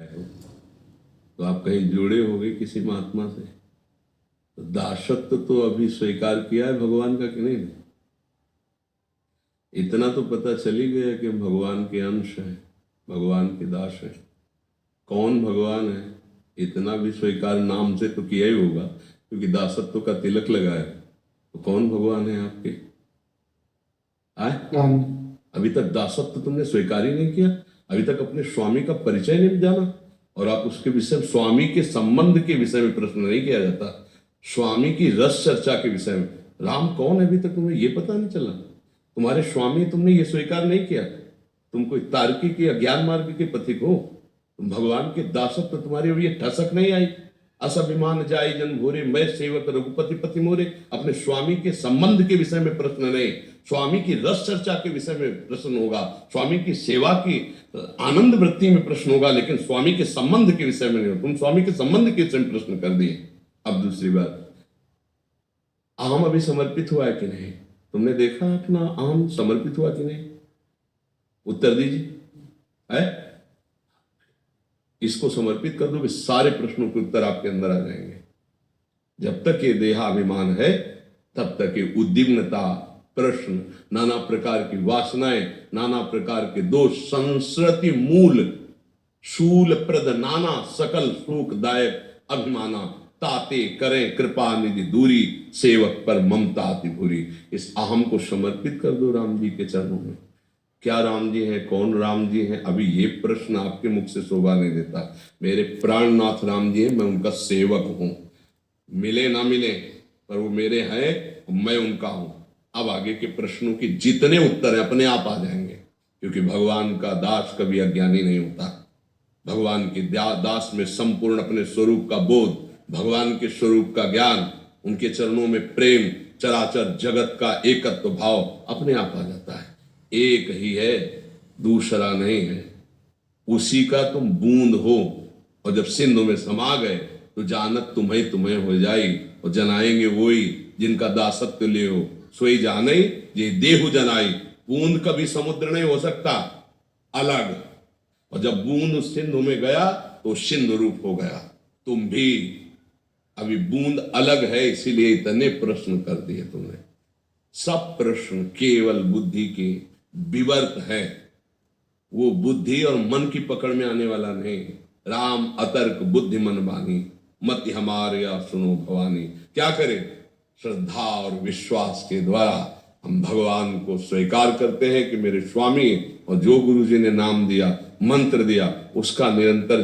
तो आप कहीं जुड़े होंगे किसी महात्मा से, तो दासत्व तो अभी स्वीकार किया है भगवान का कि नहीं? इतना तो पता चल ही गया कि हम भगवान के अंश हैं, भगवान के दास हैं। कौन भगवान है इतना भी स्वीकार नाम से तो किया ही होगा, क्योंकि दासत्व का तिलक लगा है। तो कौन भगवान है आपके? आए अभी तक दासत्व तुमने स्वीकार ही नहीं किया, अभी तक अपने स्वामी का परिचय नहीं जाना, और आप उसके विषय, स्वामी के संबंध के विषय में प्रश्न नहीं किया जाता, स्वामी की रस चर्चा के विषय में। राम कौन है अभी तक तुम्हें ये पता नहीं चला, तुम्हारे स्वामी तुमने ये स्वीकार नहीं किया। तुम कोई तार्किक या ज्ञान मार्ग के पथिक हो, तुम भगवान के दासत्व तुम्हारी ये ठसक नहीं आई। असभिमान जाई जन भोरे, मैं सेवक रघुपति पति मोरे। अपने स्वामी के संबंध के विषय में प्रश्न नहीं, स्वामी की रस चर्चा के विषय में प्रश्न होगा, स्वामी की सेवा की आनंद वृत्ति में प्रश्न होगा, लेकिन स्वामी के संबंध के विषय में नहीं हो। तुम स्वामी के संबंध के विषय में प्रश्न कर दिए। अब दूसरी बात, आम अभी समर्पित हुआ है कि नहीं? तुमने देखा अपना आम समर्पित हुआ कि नहीं? उत्तर दीजिए। है इसको समर्पित कर दोगे, सारे प्रश्नों के उत्तर आपके अंदर आ जाएंगे। जब तक ये देहाभिमान है तब तक ये उद्विग्नता, प्रश्न, नाना प्रकार की वासनाएं, नाना प्रकार के दोष, संस्कृति मूल शूल प्रद नाना सकल सुखदायक अभिमाना, ताते करें कृपा निधि दूरी, सेवक पर ममता अति भूरी। इस अहम को समर्पित कर दो राम जी के चरणों में। क्या राम जी हैं, कौन राम जी हैं, अभी ये प्रश्न आपके मुख से शोभा नहीं देता। मेरे प्राणनाथ राम जी हैं, मैं उनका सेवक हूं, मिले ना मिले पर वो मेरे हैं, मैं उनका हूं। अब आगे के प्रश्नों के जितने उत्तर हैं अपने आप आ जाएंगे, क्योंकि भगवान का दास कभी अज्ञानी नहीं होता। भगवान के दास में संपूर्ण अपने स्वरूप का बोध, भगवान के स्वरूप का ज्ञान, उनके चरणों में प्रेम, चराचर जगत का एकत्व भाव अपने आप आ जाता है। एक ही है, दूसरा नहीं है, उसी का तुम बूंद हो, और जब सिंधु में समा गए तो जानत तुम्हें तुम्हें हो जाई, और जनाएंगे वही जिनका दासत्व ले हो, सोई जाने ये देहु जनाई। बूंद कभी समुद्र नहीं हो सकता अलग, और जब बूंद सिंधु में गया तो सिंधु रूप हो गया। तुम भी अभी बूंद अलग है, इसीलिए इतने प्रश्न कर दिए तुमने। सब प्रश्न केवल बुद्धि के विवर्त है, वो बुद्धि और मन की पकड़ में आने वाला नहीं। राम अतर्क बुद्धि मन बानी, मत हमारे या सुनो भवानी। क्या करें? श्रद्धा और विश्वास के द्वारा हम भगवान को स्वीकार करते हैं कि मेरे स्वामी, और जो गुरु जी ने नाम दिया, मंत्र दिया, उसका निरंतर